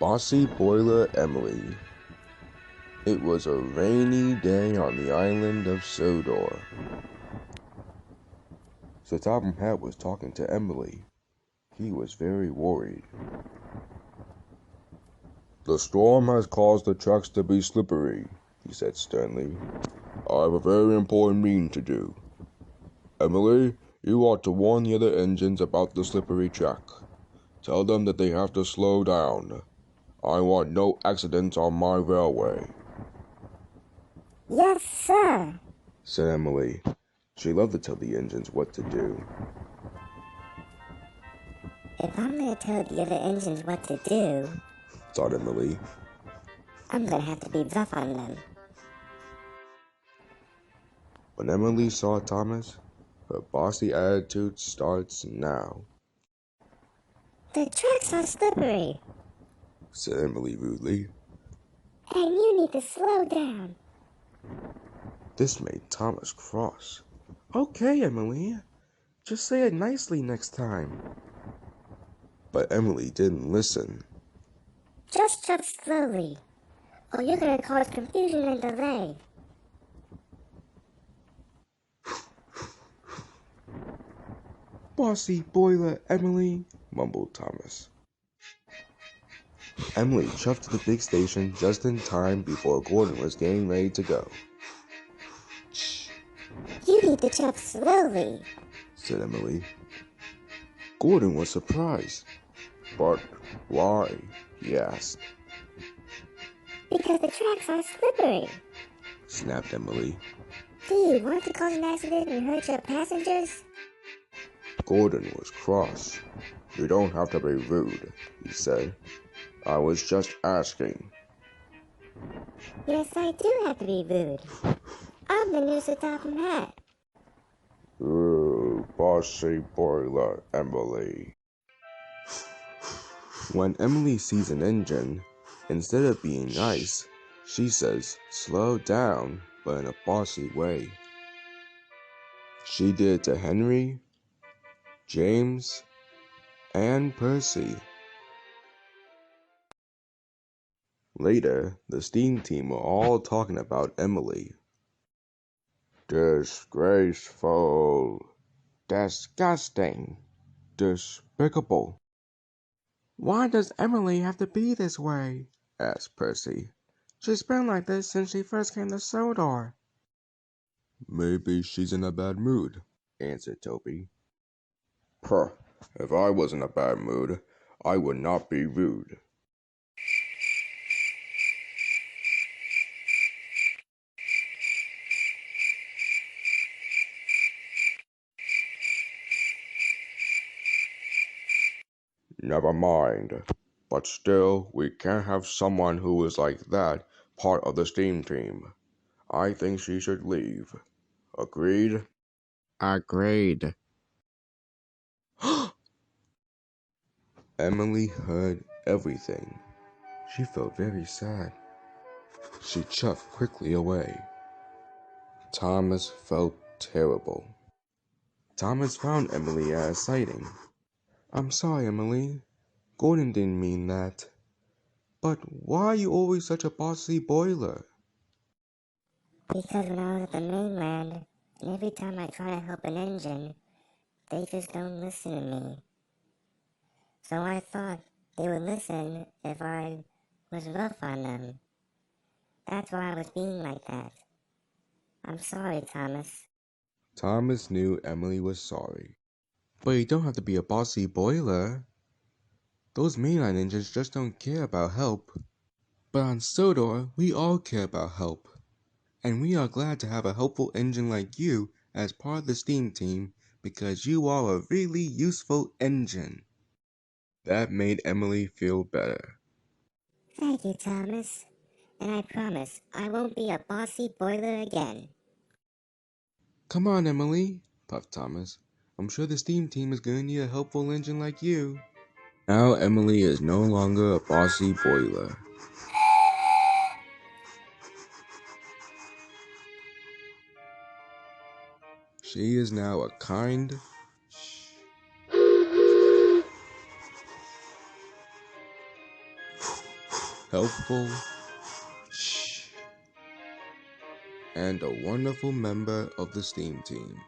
Bossy Boiler Emily. It was a rainy day on the island of Sodor. So Top Hat was talking to Emily. He was very worried. "The storm has caused the tracks to be slippery," he said sternly. "I have a very important meeting to do. Emily, you ought to warn the other engines about the slippery track. Tell them that they have to slow down. I want no accidents on my railway." "Yes, sir," said Emily. She loved to tell the engines what to do. "If I'm going to tell the other engines what to do, thought Emily. I'm going to have to be rough on them." When Emily saw Thomas, her bossy attitude starts now. "The tracks are slippery, said Emily rudely. and you need to slow down." This made Thomas cross. "Okay, Emily. Just say it nicely next time." But Emily didn't listen. "Just drive slowly, or you're going to cause confusion and delay." "Bossy Boiler Emily," mumbled Thomas. Emily chuffed to the big station just in time before Gordon was getting ready to go. "You need to drive slowly," said Emily. Gordon was surprised. "But why?" he asked. "Because the tracks are slippery. Snapped Emily. Do you want to cause an accident and hurt your passengers?" Gordon was cross. "You don't have to be rude," he said. "I was just asking." "Yes, I do have to be rude. I'm the new Top Hat." "Ooh, Bossy Boiler Emily." When Emily sees an engine, instead of being nice, she says, "Slow down," but in a bossy way. She did it to Henry, James, and Percy. Later, the steam team were all talking about Emily. "Disgraceful, disgusting, despicable." "Why does Emily have to be this way?" asked Percy. "She's been like this since she first came to Sodor." "Maybe she's in a bad mood," answered Toby. "Puh, if I was in a bad mood, I would not be rude." "Never mind. But still, we can't have someone who is like that part of the steam team. I think she should leave. Agreed?" "Agreed." Emily heard everything. She felt very sad. She chuffed quickly away. Thomas felt terrible. Thomas found Emily at a siding. "I'm sorry, Emily. Gordon didn't mean that. But why are you always such a bossy boiler?" "Because when I was at the mainland, and every time I try to help an engine, they just don't listen to me. So I thought they would listen if I was rough on them. That's why I was being like that. I'm sorry, Thomas." Thomas knew Emily was sorry. "But you don't have to be a bossy boiler. Those mainline engines just don't care about help. But on Sodor, we all care about help. And we are glad to have a helpful engine like you as part of the steam team because you are a really useful engine." That made Emily feel better. "Thank you, Thomas. And I promise I won't be a bossy boiler again." "Come on, Emily," puffed Thomas. "I'm sure the steam team is going to need a helpful engine like you." Now Emily is no longer a bossy boiler. She is now a kind... helpful, shh, and a wonderful member of the STEAM team.